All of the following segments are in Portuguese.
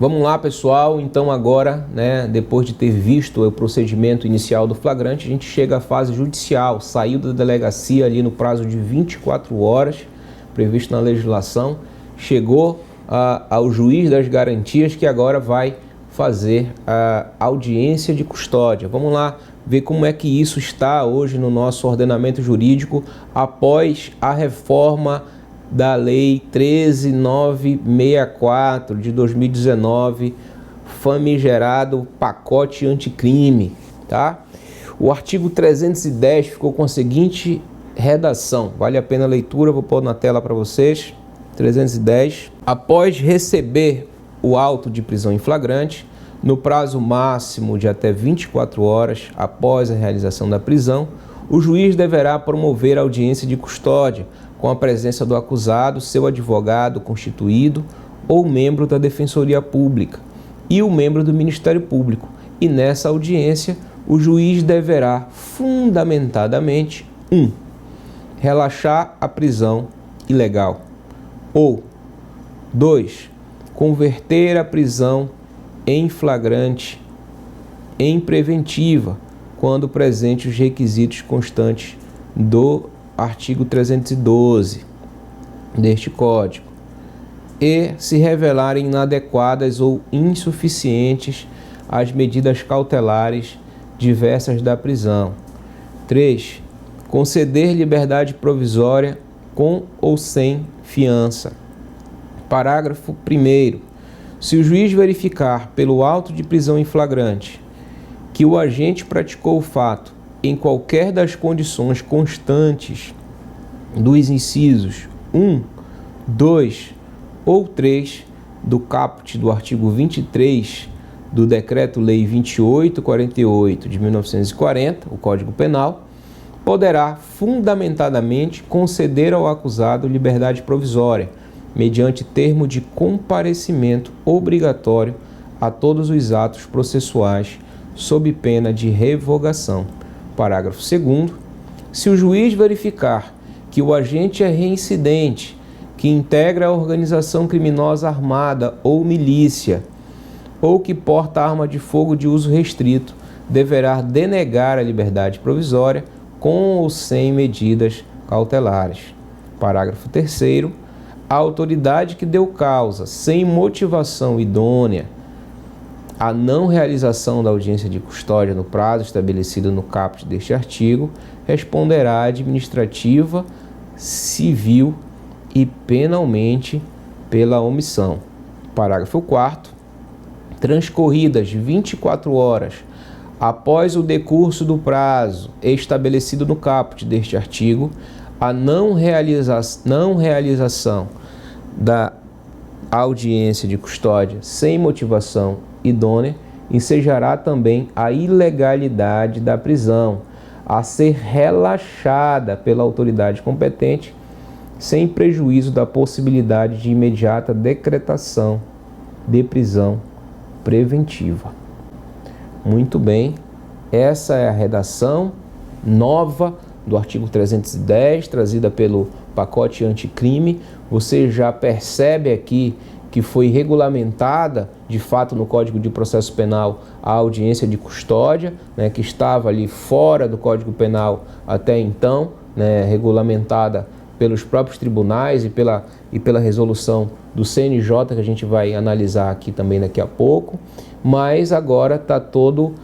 Vamos lá, pessoal. Então agora, depois de ter visto o procedimento inicial do flagrante, a gente chega à fase judicial. Saiu da delegacia ali no prazo de 24 horas, previsto na legislação, chegou ao juiz das garantias, que agora vai fazer a audiência de custódia. Vamos lá ver como é que isso está hoje no nosso ordenamento jurídico após a reforma da Lei 13.964 de 2019, famigerado pacote anticrime, tá? O artigo 310 ficou com a seguinte redação, vale a pena a leitura, vou pôr na tela para vocês. 310. Após receber o auto de prisão em flagrante, no prazo máximo de até 24 horas após a realização da prisão, o juiz deverá promover a audiência de custódia com a presença do acusado, seu advogado constituído ou membro da Defensoria Pública e o membro do Ministério Público. E nessa audiência, o juiz deverá fundamentadamente 1. Relaxar a prisão ilegal ou 2. Converter a prisão em flagrante em preventiva, quando presente os requisitos constantes do artigo 312 deste Código, e se revelarem inadequadas ou insuficientes as medidas cautelares diversas da prisão. 3. Conceder liberdade provisória com ou sem fiança. Parágrafo 1º. Se o juiz verificar pelo auto de prisão em flagrante que o agente praticou o fato em qualquer das condições constantes dos incisos 1, 2 ou 3 do caput do artigo 23 do Decreto-Lei 2848 de 1940, o Código Penal, poderá fundamentadamente conceder ao acusado liberdade provisória, mediante termo de comparecimento obrigatório a todos os atos processuais, sob pena de revogação. Parágrafo 2º. Se o juiz verificar que o agente é reincidente, que integra a organização criminosa armada ou milícia, ou que porta arma de fogo de uso restrito, deverá denegar a liberdade provisória com ou sem medidas cautelares. Parágrafo 3º. A autoridade que deu causa, sem motivação idônea, a não realização da audiência de custódia no prazo estabelecido no caput deste artigo, responderá administrativa, civil e penalmente pela omissão. Parágrafo 4º. Transcorridas 24 horas após o decurso do prazo estabelecido no caput deste artigo, a não realização da audiência de custódia sem motivação idônea ensejará também a ilegalidade da prisão, a ser relaxada pela autoridade competente, sem prejuízo da possibilidade de imediata decretação de prisão preventiva. Muito bem, essa é a redação nova do artigo 310, trazida pelo pacote anticrime. Você já percebe aqui que foi regulamentada, de fato, no Código de Processo Penal, a audiência de custódia, que estava ali fora do Código Penal até então, regulamentada pelos próprios tribunais e pela resolução do CNJ, que a gente vai analisar aqui também daqui a pouco, mas agora está todo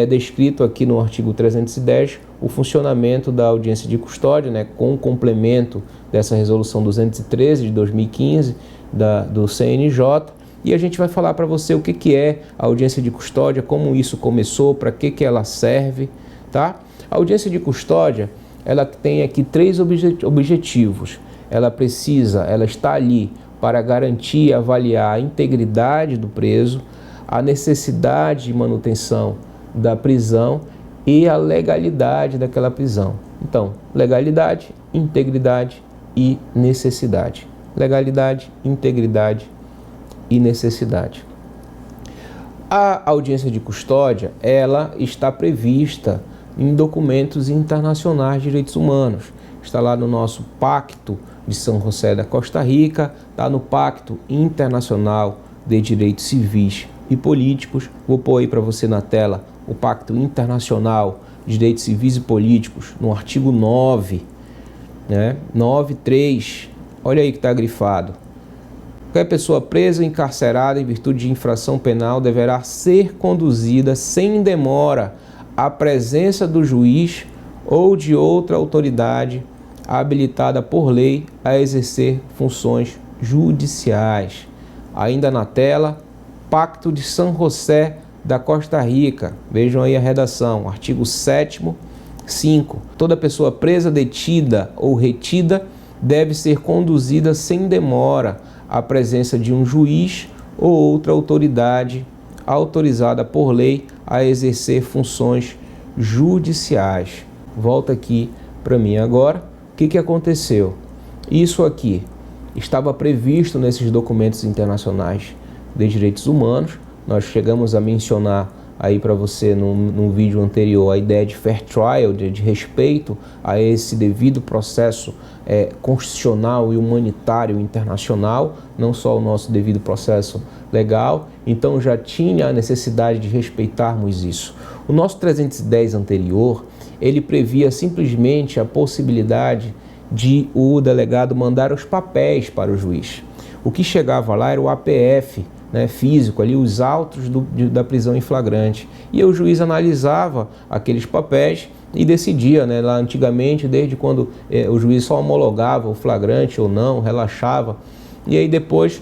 descrito aqui no artigo 310 o funcionamento da audiência de custódia, com o complemento dessa resolução 213 de 2015 do CNJ, e a gente vai falar para você o que é a audiência de custódia, como isso começou, para que ela serve, tá? A audiência de custódia, ela tem aqui 3 objetivos. Ela está ali para garantir e avaliar a integridade do preso, a necessidade de manutenção da prisão e a legalidade daquela prisão. Então, legalidade, integridade e necessidade. Legalidade, integridade e necessidade. A audiência de custódia, ela está prevista em documentos internacionais de direitos humanos. Está lá no nosso Pacto de São José da Costa Rica, está no Pacto Internacional de Direitos Civis e Políticos. Vou pôr aí para você na tela o Pacto Internacional de Direitos Civis e Políticos, no artigo 9, né? 9.3, olha aí que está grifado. Qualquer pessoa presa ou encarcerada em virtude de infração penal deverá ser conduzida sem demora à presença do juiz ou de outra autoridade habilitada por lei a exercer funções judiciais. Ainda na tela, Pacto de San José da Costa Rica. Vejam aí a redação, artigo 7º, 5. Toda pessoa presa, detida ou retida deve ser conduzida sem demora à presença de um juiz ou outra autoridade autorizada por lei a exercer funções judiciais. Volta aqui para mim agora. O que aconteceu? Isso aqui estava previsto nesses documentos internacionais de direitos humanos. Nós chegamos a mencionar aí para você num vídeo anterior a ideia de fair trial, de respeito a esse devido processo constitucional e humanitário internacional, não só o nosso devido processo legal. Então já tinha a necessidade de respeitarmos isso. O nosso 310 anterior, ele previa simplesmente a possibilidade de o delegado mandar os papéis para o juiz. O que chegava lá era o APF, né, físico, ali os autos da prisão em flagrante. E o juiz analisava aqueles papéis e decidia, né, lá antigamente, desde quando o juiz só homologava o flagrante ou não, relaxava. E aí depois,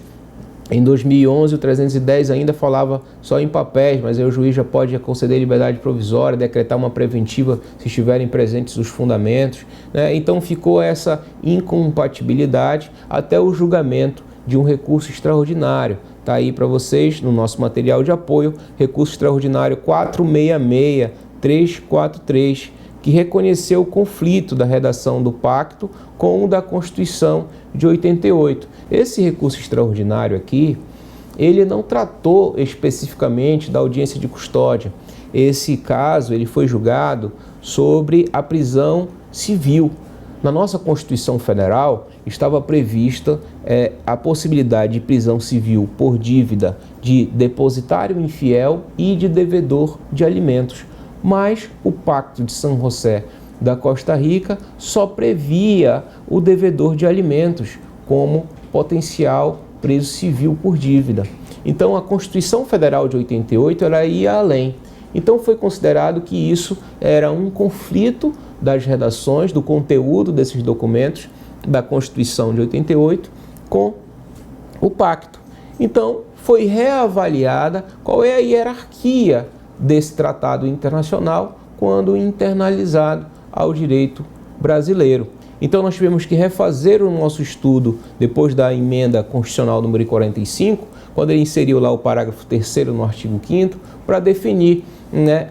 em 2011, o 310 ainda falava só em papéis, mas aí o juiz já pode conceder liberdade provisória, decretar uma preventiva se estiverem presentes os fundamentos, né? Então ficou essa incompatibilidade até o julgamento de um recurso extraordinário. Está aí para vocês no nosso material de apoio, recurso extraordinário 466343, que reconheceu o conflito da redação do pacto com o da Constituição de 88. Esse recurso extraordinário aqui, ele não tratou especificamente da audiência de custódia. Esse caso, ele foi julgado sobre a prisão civil. Na nossa Constituição Federal, estava prevista a possibilidade de prisão civil por dívida de depositário infiel e de devedor de alimentos. Mas o Pacto de San José da Costa Rica só previa o devedor de alimentos como potencial preso civil por dívida. Então a Constituição Federal de 88 ela ia além. Então foi considerado que isso era um conflito das redações, do conteúdo desses documentos da Constituição de 88 com o pacto. Então foi reavaliada qual é a hierarquia desse tratado internacional quando internalizado ao direito brasileiro. Então nós tivemos que refazer o nosso estudo depois da emenda constitucional número 45, quando ele inseriu lá o parágrafo 3º no artigo 5º, para definir, né,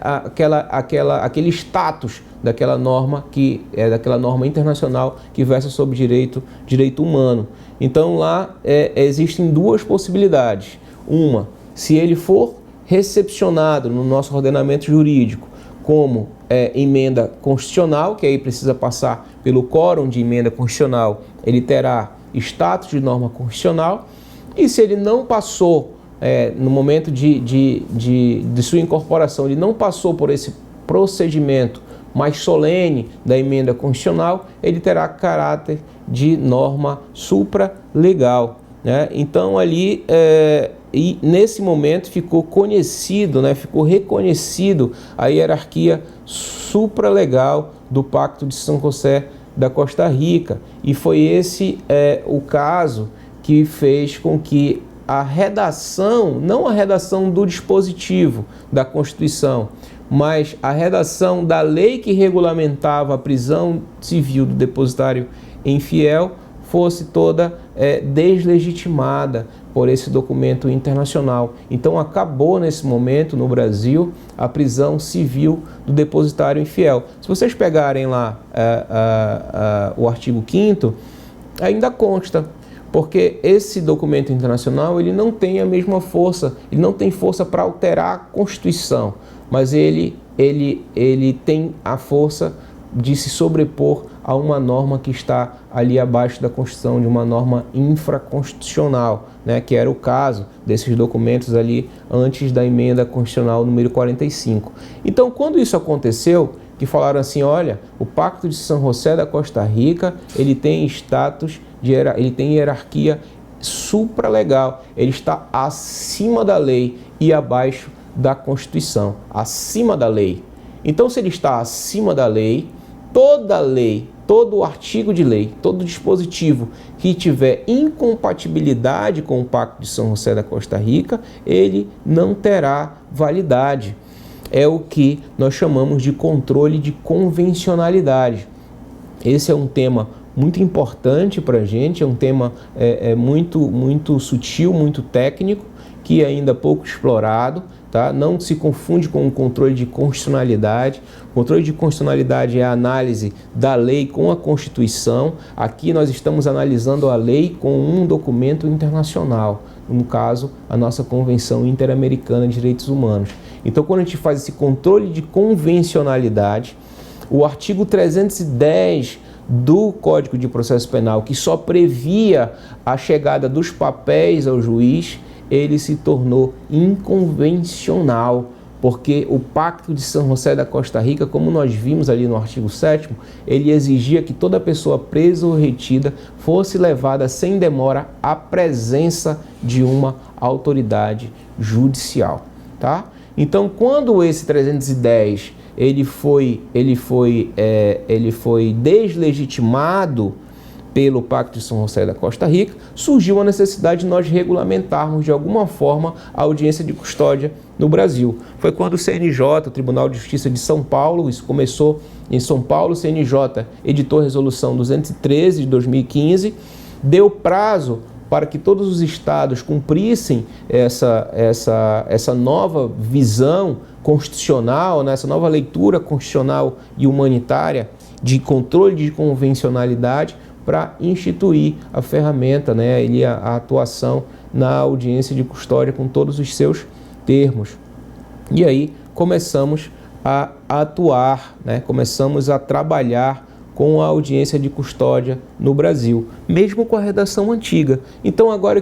aquele status daquela norma daquela norma internacional que versa sobre direito humano. Então lá existem duas possibilidades. Uma, se ele for recepcionado no nosso ordenamento jurídico como emenda constitucional, que aí precisa passar pelo quórum de emenda constitucional, ele terá status de norma constitucional. E se ele não passou, no momento de sua incorporação, ele não passou por esse procedimento mais solene da emenda constitucional, ele terá caráter de norma supralegal, né? Então ali, e nesse momento ficou conhecido, né, ficou reconhecido a hierarquia supralegal do Pacto de San José da Costa Rica. E foi esse o caso que fez com que a redação, não a redação do dispositivo da Constituição, mas a redação da lei que regulamentava a prisão civil do depositário infiel fosse toda deslegitimada por esse documento internacional. Então acabou nesse momento no Brasil a prisão civil do depositário infiel. Se vocês pegarem lá o artigo 5º, ainda consta, porque esse documento internacional ele não tem a mesma força, ele não tem força para alterar a Constituição, mas ele tem a força de se sobrepor a uma norma que está ali abaixo da Constituição, de uma norma infraconstitucional, né, que era o caso desses documentos ali antes da emenda constitucional número 45. Então, quando isso aconteceu, que falaram assim, olha, o Pacto de São José da Costa Rica, ele tem status, ele tem hierarquia supralegal, ele está acima da lei e abaixo da Constituição, acima da lei. Então, se ele está acima da lei, todo artigo de lei, todo dispositivo que tiver incompatibilidade com o Pacto de São José da Costa Rica, ele não terá validade. É o que nós chamamos de controle de convencionalidade. Esse é um tema muito importante para a gente, é um tema muito sutil, muito técnico, que é ainda pouco explorado. Tá? Não se confunde com o controle de constitucionalidade. O controle de constitucionalidade é a análise da lei com a Constituição. Aqui nós estamos analisando a lei com um documento internacional, no caso, a nossa Convenção Interamericana de Direitos Humanos. Então, quando a gente faz esse controle de convencionalidade, o artigo 310 do Código de Processo Penal, que só previa a chegada dos papéis ao juiz, ele se tornou inconvencional, porque o Pacto de São José da Costa Rica, como nós vimos ali no artigo 7º, ele exigia que toda pessoa presa ou retida fosse levada sem demora à presença de uma autoridade judicial, tá? Então, quando esse 310 ele foi deslegitimado pelo Pacto de São José da Costa Rica, surgiu a necessidade de nós regulamentarmos de alguma forma a audiência de custódia no Brasil. Foi quando o CNJ, o Tribunal de Justiça de São Paulo, isso começou em São Paulo, o CNJ editou a Resolução 213 de 2015, deu prazo para que todos os estados cumprissem essa nova visão constitucional, né, essa nova leitura constitucional e humanitária de controle de convencionalidade, para instituir a ferramenta, né, a atuação na audiência de custódia com todos os seus termos. E aí começamos a atuar, né, começamos a trabalhar com a audiência de custódia no Brasil, mesmo com a redação antiga. Então agora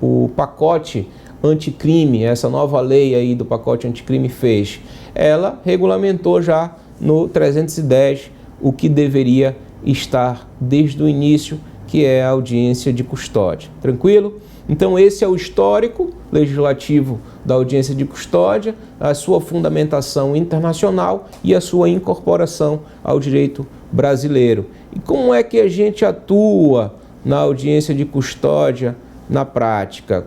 o pacote anticrime, essa nova lei aí do pacote anticrime fez? Ela regulamentou já no 310 o que deveria estar desde o início, que é a audiência de custódia. Tranquilo? Então esse é o histórico legislativo da audiência de custódia, a sua fundamentação internacional e a sua incorporação ao direito brasileiro. E como é que a gente atua na audiência de custódia na prática?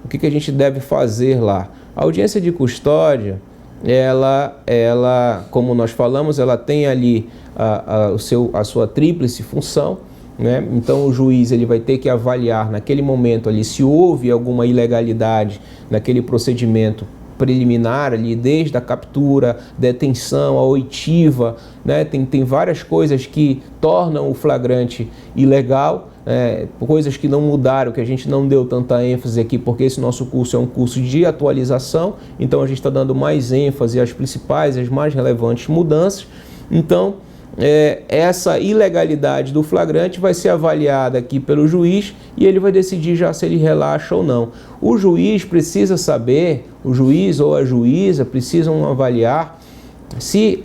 O que a gente deve fazer lá? A audiência de custódia, ela, como nós falamos, ela tem ali a sua tríplice função, né? Então o juiz ele vai ter que avaliar naquele momento ali se houve alguma ilegalidade naquele procedimento preliminar ali, desde a captura, detenção, a oitiva, né? Tem várias coisas que tornam o flagrante ilegal, coisas que não mudaram, que a gente não deu tanta ênfase aqui, porque esse nosso curso é um curso de atualização, então a gente está dando mais ênfase às principais, às mais relevantes mudanças. Então, essa ilegalidade do flagrante vai ser avaliada aqui pelo juiz e ele vai decidir já se ele relaxa ou não. O juiz precisa saber, o juiz ou a juíza precisam avaliar se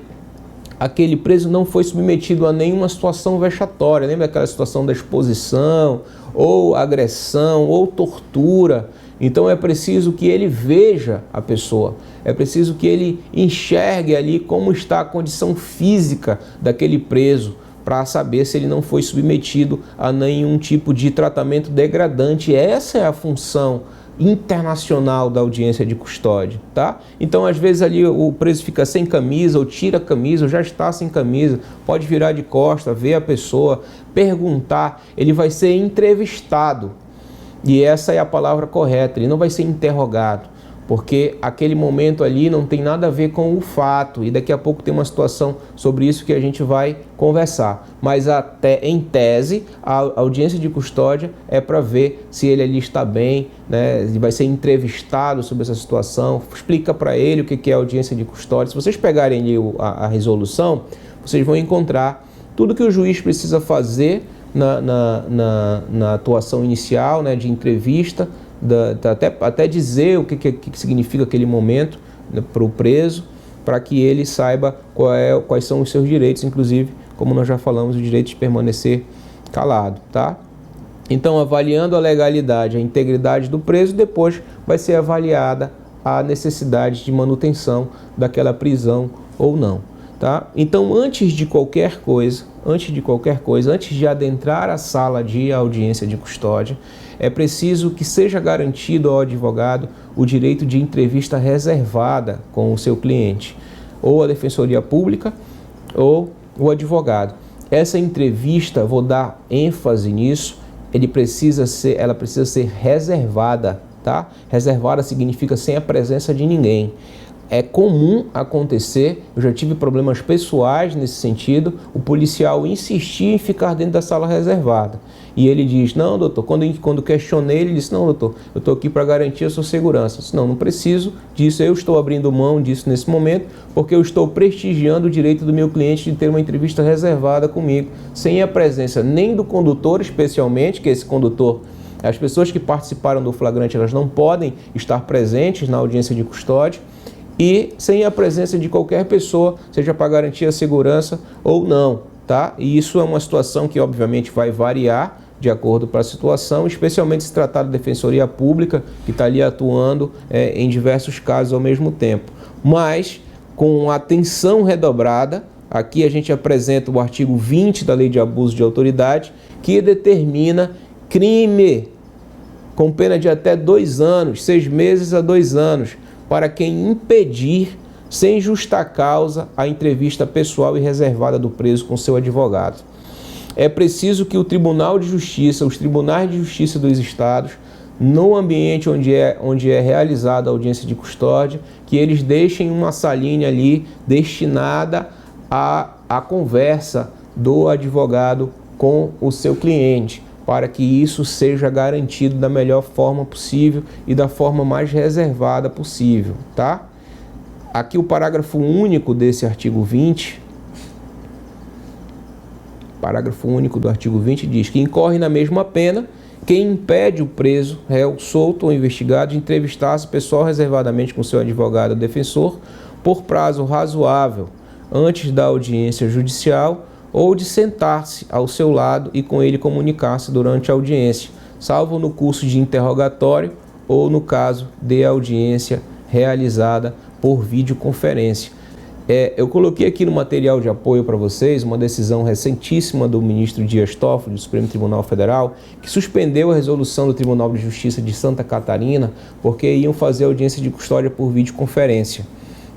aquele preso não foi submetido a nenhuma situação vexatória. Lembra aquela situação da exposição, ou agressão, ou tortura? Então é preciso que ele veja a pessoa, é preciso que ele enxergue ali como está a condição física daquele preso, para saber se ele não foi submetido a nenhum tipo de tratamento degradante. Essa é a função internacional da audiência de custódia, tá? Então, às vezes ali o preso fica sem camisa, ou tira a camisa, ou já está sem camisa, pode virar de costa, ver a pessoa, perguntar, ele vai ser entrevistado. E essa é a palavra correta, ele não vai ser interrogado. porque aquele momento ali não tem nada a ver com o fato, e daqui a pouco tem uma situação sobre isso que a gente vai conversar. Mas até em tese, a audiência de custódia é para ver se ele ali está bem, né? Ele vai ser entrevistado sobre essa situação, explica para ele o que é a audiência de custódia. Se vocês pegarem ali a resolução, vocês vão encontrar tudo que o juiz precisa fazer na atuação inicial, né, de entrevista, até dizer o que significa aquele momento, né, para o preso, para que ele saiba quais são os seus direitos, inclusive, como nós já falamos, o direito de permanecer calado, tá? Então, avaliando a legalidade, a integridade do preso, depois vai ser avaliada a necessidade de manutenção daquela prisão ou não, tá? Então, antes de adentrar a sala de audiência de custódia, é preciso que seja garantido ao advogado o direito de entrevista reservada com o seu cliente, ou a Defensoria Pública ou o advogado. Essa entrevista, vou dar ênfase nisso, ela precisa ser reservada, tá? Reservada significa sem a presença de ninguém. É comum acontecer, eu já tive problemas pessoais nesse sentido, o policial insistir em ficar dentro da sala reservada. E ele diz, não, doutor, quando questionei, ele disse, não, doutor, eu estou aqui para garantir a sua segurança. Eu disse, não preciso disso, eu estou abrindo mão disso nesse momento, porque eu estou prestigiando o direito do meu cliente de ter uma entrevista reservada comigo, sem a presença nem do condutor, especialmente, que esse condutor, as pessoas que participaram do flagrante, elas não podem estar presentes na audiência de custódia, e sem a presença de qualquer pessoa, seja para garantir a segurança ou não, tá? E isso é uma situação que obviamente vai variar de acordo com a situação, especialmente se tratar da Defensoria Pública, que está ali atuando em diversos casos ao mesmo tempo. Mas, com atenção redobrada, aqui a gente apresenta o artigo 20 da Lei de Abuso de Autoridade, que determina crime com pena de até 2 anos, 6 meses a 2 anos, para quem impedir, sem justa causa, a entrevista pessoal e reservada do preso com seu advogado. É preciso que o Tribunal de Justiça, os Tribunais de Justiça dos Estados, no ambiente onde é realizada a audiência de custódia, que eles deixem uma salinha ali destinada à conversa do advogado com o seu cliente, para que isso seja garantido da melhor forma possível e da forma mais reservada possível, tá? Aqui o parágrafo único desse artigo 20, parágrafo único do artigo 20 diz que incorre na mesma pena quem impede o preso, réu, solto ou investigado de entrevistar-se pessoal reservadamente com seu advogado ou defensor por prazo razoável antes da audiência judicial ou de sentar-se ao seu lado e com ele comunicar-se durante a audiência, salvo no curso de interrogatório ou no caso de audiência realizada por videoconferência. Eu coloquei aqui no material de apoio para vocês uma decisão recentíssima do ministro Dias Toffoli, do Supremo Tribunal Federal, que suspendeu a resolução do Tribunal de Justiça de Santa Catarina porque iam fazer audiência de custódia por videoconferência,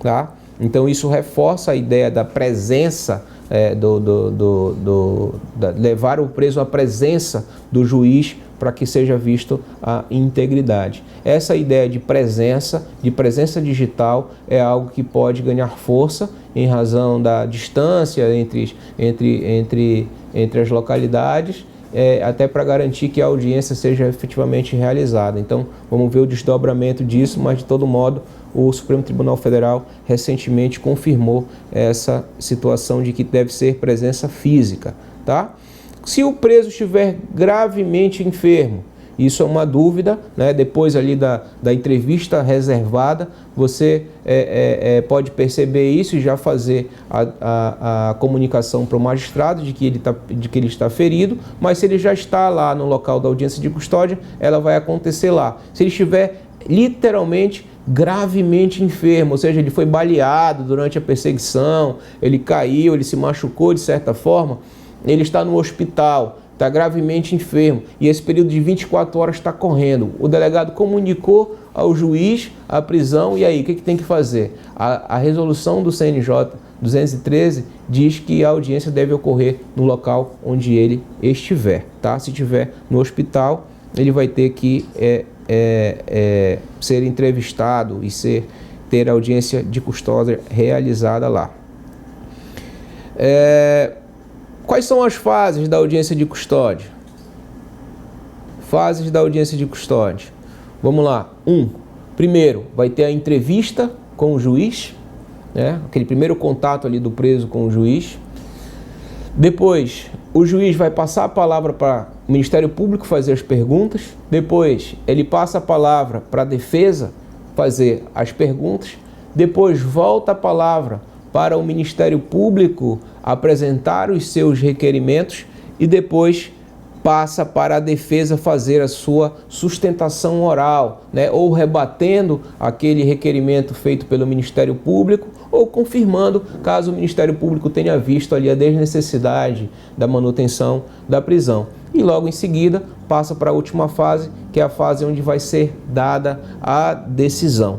tá? Então isso reforça a ideia da presença, levar o preso à presença do juiz para que seja visto a integridade. Essa ideia de presença digital é algo que pode ganhar força em razão da distância entre as localidades, até para garantir que a audiência seja efetivamente realizada. Então, vamos ver o desdobramento disso, mas de todo modo, o Supremo Tribunal Federal recentemente confirmou essa situação de que deve ser presença física, tá? Se o preso estiver gravemente enfermo, isso é uma dúvida, né? Depois ali da entrevista reservada, você pode perceber isso e já fazer a comunicação para o magistrado de que ele está ferido, mas se ele já está lá no local da audiência de custódia, ela vai acontecer lá. Se ele estiver literalmente gravemente enfermo, ou seja, ele foi baleado durante a perseguição, ele caiu, ele se machucou de certa forma, ele está no hospital, está gravemente enfermo e esse período de 24 horas está correndo. O delegado comunicou ao juiz a prisão e aí, o que tem que fazer? A resolução do CNJ 213 diz que a audiência deve ocorrer no local onde ele estiver, tá? Se estiver no hospital, ele vai ter que ser entrevistado e ter audiência de custódia realizada lá. Quais são as fases da audiência de custódia? Fases da audiência de custódia. Vamos lá. Primeiro, vai ter a entrevista com o juiz, né? Aquele primeiro contato ali do preso com o juiz. Depois, o juiz vai passar a palavra para o Ministério Público fazer as perguntas. Depois, ele passa a palavra para a defesa fazer as perguntas. Depois, volta a palavra para o Ministério Público apresentar os seus requerimentos. E depois passa para a defesa fazer a sua sustentação oral, né? Ou rebatendo aquele requerimento feito pelo Ministério Público, ou confirmando, caso o Ministério Público tenha visto ali a desnecessidade da manutenção da prisão. E logo em seguida passa para a última fase, que é a fase onde vai ser dada a decisão.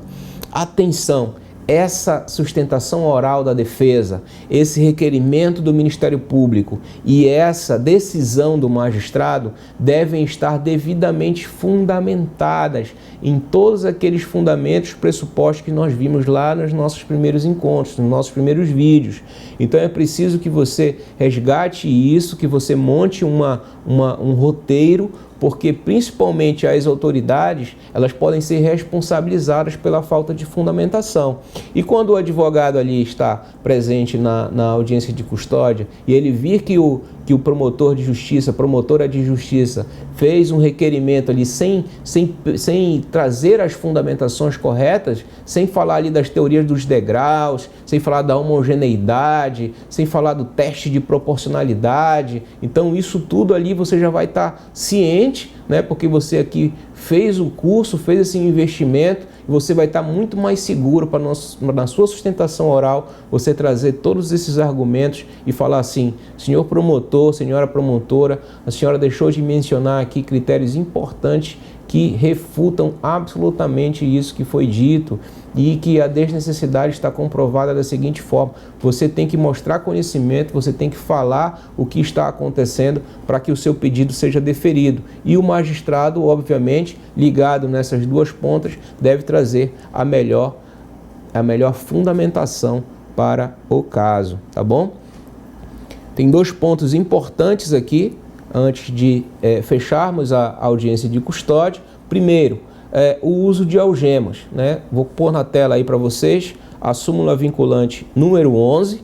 Atenção! Essa sustentação oral da defesa, esse requerimento do Ministério Público e essa decisão do magistrado devem estar devidamente fundamentadas em todos aqueles fundamentos, pressupostos que nós vimos lá nos nossos primeiros encontros, nos nossos primeiros vídeos. Então é preciso que você resgate isso, que você monte um roteiro, porque principalmente as autoridades, elas podem ser responsabilizadas pela falta de fundamentação. E quando o advogado ali está presente na audiência de custódia e ele vir que o promotor de justiça, promotora de justiça, fez um requerimento ali sem trazer as fundamentações corretas, sem falar ali das teorias dos degraus, sem falar da homogeneidade, sem falar do teste de proporcionalidade, então isso tudo ali você já vai estar ciente, né? Porque você aqui fez o curso, fez esse investimento, e você vai estar muito mais seguro para na sua sustentação oral, você trazer todos esses argumentos e falar assim: senhor promotor, senhora promotora, a senhora deixou de mencionar aqui critérios importantes que refutam absolutamente isso que foi dito e que a desnecessidade está comprovada da seguinte forma: você tem que mostrar conhecimento, você tem que falar o que está acontecendo para que o seu pedido seja deferido. E o magistrado, obviamente, ligado nessas duas pontas, deve trazer a melhor fundamentação para o caso, tá bom? Tem dois pontos importantes aqui, antes de fecharmos a audiência de custódia. Primeiro, o uso de algemas, né? Vou pôr na tela aí para vocês a súmula vinculante número 11.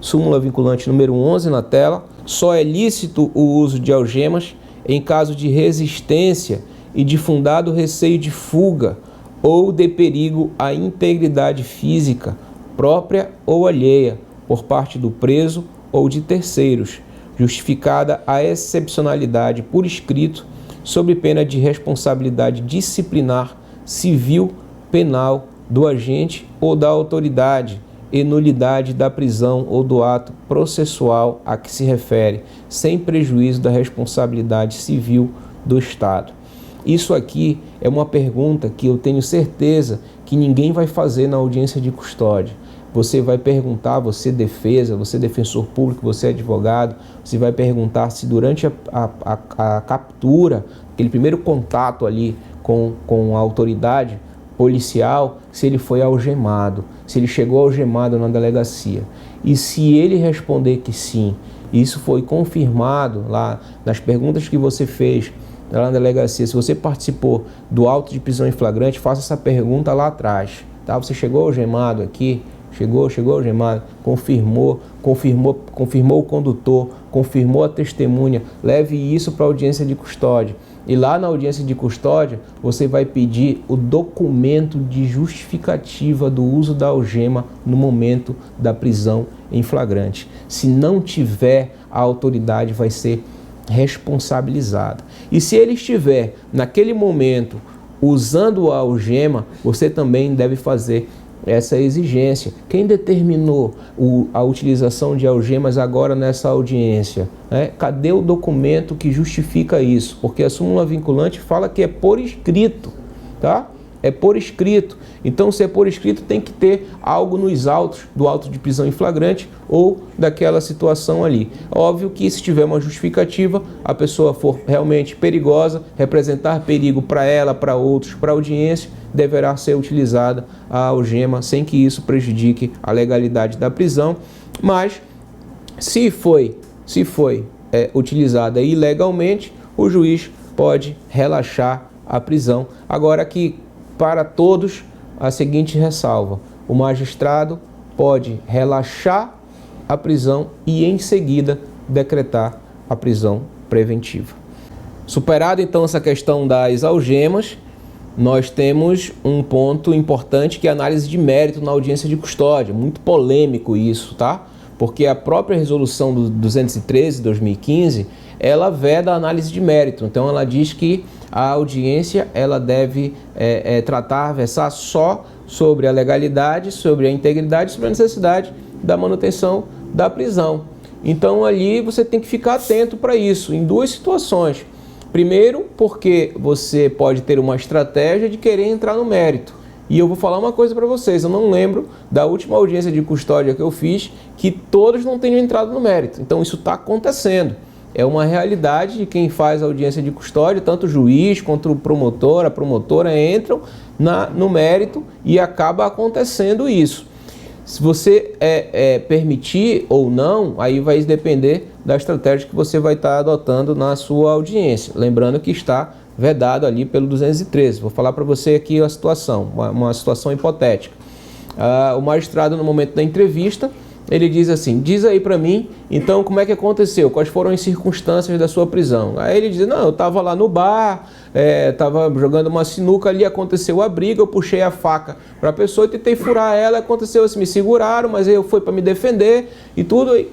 Súmula vinculante número 11 na tela. Só é lícito o uso de algemas em caso de resistência e de fundado receio de fuga ou de perigo à integridade física própria ou alheia por parte do preso ou de terceiros, justificada a excepcionalidade por escrito, sob pena de responsabilidade disciplinar, civil, penal do agente ou da autoridade e nulidade da prisão ou do ato processual a que se refere, sem prejuízo da responsabilidade civil do Estado. Isso aqui é uma pergunta que eu tenho certeza que ninguém vai fazer na audiência de custódia. Você vai perguntar, você defesa, você defensor público, você advogado, você vai perguntar se durante a captura, aquele primeiro contato ali com a autoridade policial, se ele foi algemado, se ele chegou algemado na delegacia. E se ele responder que sim, isso foi confirmado lá nas perguntas que você fez lá na delegacia, se você participou do auto de prisão em flagrante, faça essa pergunta lá atrás, tá? Você chegou algemado aqui? Chegou algemado, confirmou o condutor, confirmou a testemunha, leve isso para a audiência de custódia. E lá na audiência de custódia, você vai pedir o documento de justificativa do uso da algema no momento da prisão em flagrante. Se não tiver, a autoridade vai ser responsabilizada. E se ele estiver, naquele momento, usando a algema, você também deve fazer essa exigência. Quem determinou a utilização de algemas agora nessa audiência? Cadê o documento que justifica isso? Porque a súmula vinculante fala que é por escrito, tá? é por escrito. Então, se é por escrito, tem que ter algo nos autos do auto de prisão em flagrante ou daquela situação ali. Óbvio que se tiver uma justificativa, a pessoa for realmente perigosa, representar perigo para ela, para outros, para a audiência, deverá ser utilizada a algema sem que isso prejudique a legalidade da prisão. Mas, se foi utilizada ilegalmente, o juiz pode relaxar a prisão. Agora aqui, para todos, a seguinte ressalva: o magistrado pode relaxar a prisão e em seguida decretar a prisão preventiva. Superada então essa questão das algemas, nós temos um ponto importante que é a análise de mérito na audiência de custódia. Muito polêmico isso, tá? Porque a própria resolução do 213 de 2015, ela veda a análise de mérito. Então ela diz que a audiência ela deve versar só sobre a legalidade, sobre a integridade, sobre a necessidade da manutenção da prisão. Então ali você tem que ficar atento para isso, em duas situações. Primeiro, porque você pode ter uma estratégia de querer entrar no mérito. E eu vou falar uma coisa para vocês, eu não lembro da última audiência de custódia que eu fiz que todos não tenham entrado no mérito. Então isso está acontecendo. É uma realidade de quem faz a audiência de custódia, tanto o juiz quanto o promotor, a promotora entram no mérito e acaba acontecendo isso. Se você permitir ou não, aí vai depender da estratégia que você vai estar adotando na sua audiência. Lembrando que está vedado ali pelo 213. Vou falar para você aqui a situação, uma situação hipotética. O magistrado, no momento da entrevista, ele diz assim: diz aí para mim, então, como é que aconteceu? Quais foram as circunstâncias da sua prisão? Aí ele diz: não, eu estava lá no bar, estava jogando uma sinuca ali, aconteceu a briga, eu puxei a faca para a pessoa e tentei furar ela, aconteceu assim, me seguraram, mas eu fui para me defender e tudo.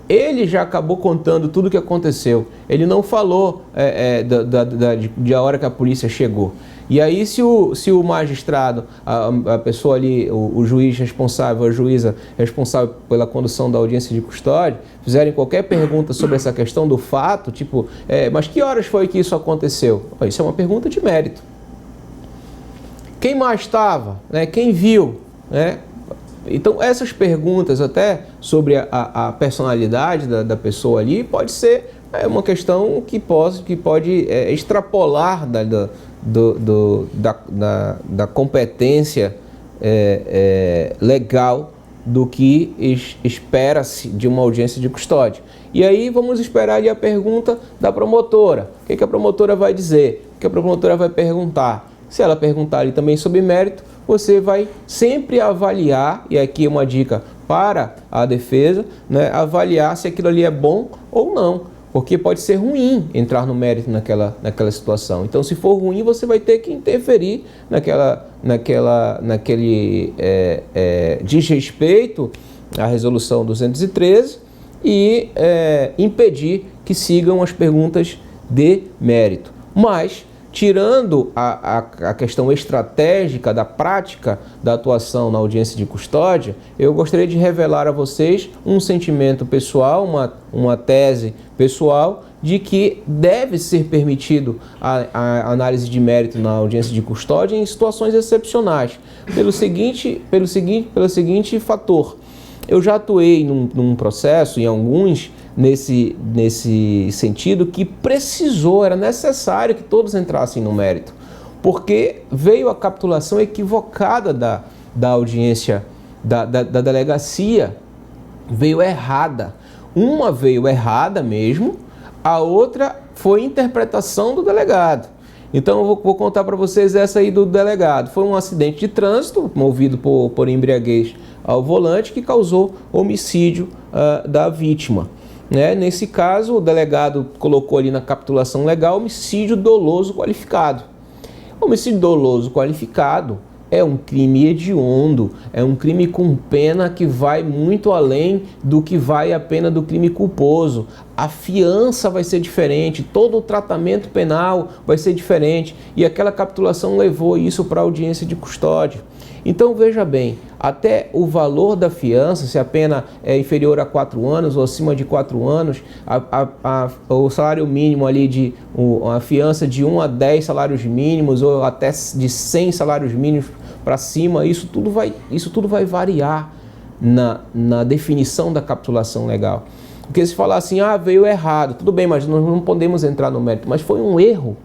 Ele já acabou contando tudo o que aconteceu. Ele não falou de a hora que a polícia chegou. E aí, se o magistrado, a pessoa ali, o juiz responsável, a juíza responsável pela condução da audiência de custódia, fizerem qualquer pergunta sobre essa questão do fato, tipo, mas que horas foi que isso aconteceu? Isso é uma pergunta de mérito. Quem mais estava? Quem viu? Então, essas perguntas até sobre a personalidade da pessoa ali pode ser uma questão que pode extrapolar da competência legal do que espera-se de uma audiência de custódia. E aí vamos esperar ali a pergunta da promotora. O que a promotora vai dizer? O que a promotora vai perguntar? Se ela perguntar ali também sobre mérito, você vai sempre avaliar, e aqui uma dica para a defesa, avaliar se aquilo ali é bom ou não, porque pode ser ruim entrar no mérito naquela situação. Então, se for ruim, você vai ter que interferir naquele desrespeito à resolução 213 e impedir que sigam as perguntas de mérito. Mas, tirando a questão estratégica da prática da atuação na audiência de custódia, eu gostaria de revelar a vocês um sentimento pessoal, uma tese pessoal, de que deve ser permitido a análise de mérito na audiência de custódia em situações excepcionais, pelo seguinte fator. Eu já atuei num processo, em alguns, nesse sentido, que era necessário que todos entrassem no mérito, porque veio a capitulação equivocada da audiência, da delegacia, veio errada. Uma veio errada mesmo, a outra foi interpretação do delegado. Então eu vou contar para vocês essa aí do delegado. Foi um acidente de trânsito, movido por embriaguez ao volante, que causou homicídio da vítima. Nesse caso, o delegado colocou ali na capitulação legal homicídio doloso qualificado. Homicídio doloso qualificado é um crime hediondo, é um crime com pena que vai muito além do que vai a pena do crime culposo. A fiança vai ser diferente, todo o tratamento penal vai ser diferente, e aquela capitulação levou isso para a audiência de custódia. Então veja bem, até o valor da fiança, se a pena é inferior a 4 anos ou acima de 4 anos, o salário mínimo ali a fiança de 1 a 10 salários mínimos ou até de 100 salários mínimos para cima, isso tudo vai variar na definição da capitulação legal. Porque se falar assim, veio errado, tudo bem, mas nós não podemos entrar no mérito, mas foi um erro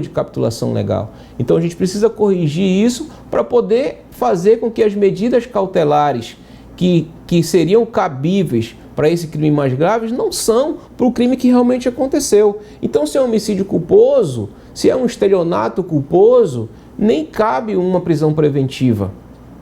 de capitulação legal. Então a gente precisa corrigir isso para poder fazer com que as medidas cautelares que seriam cabíveis para esse crime mais grave não são para o crime que realmente aconteceu. Então, se é um homicídio culposo, se é um estelionato culposo, nem cabe uma prisão preventiva.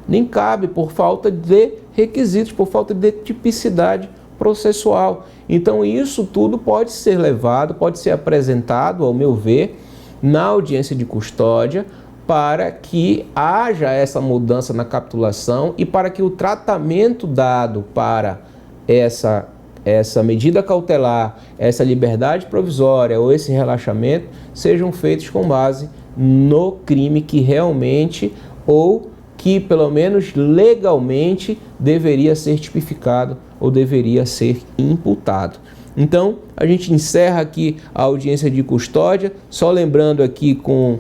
Nem cabe por falta de requisitos, por falta de tipicidade processual. Então, isso tudo pode ser levado, pode ser apresentado, ao meu ver, na audiência de custódia, para que haja essa mudança na capitulação e para que o tratamento dado para essa medida cautelar, essa liberdade provisória ou esse relaxamento sejam feitos com base no crime que realmente ou que pelo menos legalmente deveria ser tipificado ou deveria ser imputado. Então, a gente encerra aqui a audiência de custódia, só lembrando aqui com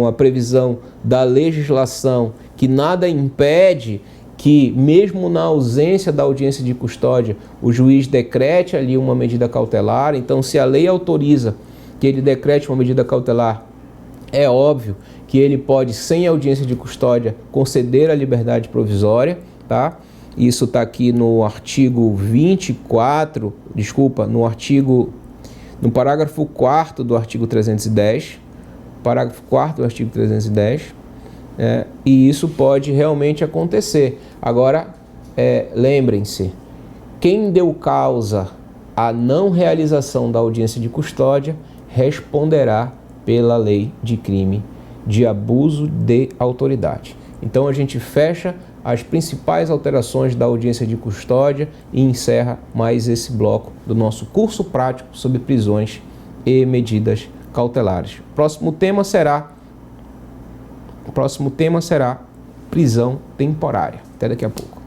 a previsão da legislação que nada impede que, mesmo na ausência da audiência de custódia, o juiz decrete ali uma medida cautelar. Então, se a lei autoriza que ele decrete uma medida cautelar, é óbvio que ele pode, sem audiência de custódia, conceder a liberdade provisória, tá? Isso está aqui no artigo 24, no parágrafo 4º do artigo 310, parágrafo 4º do artigo 310, e isso pode realmente acontecer. Agora, lembrem-se, quem deu causa à não realização da audiência de custódia responderá pela lei de crime de abuso de autoridade. Então a gente fecha as principais alterações da audiência de custódia e encerra mais esse bloco do nosso curso prático sobre prisões e medidas cautelares. O próximo tema será prisão temporária. Até daqui a pouco.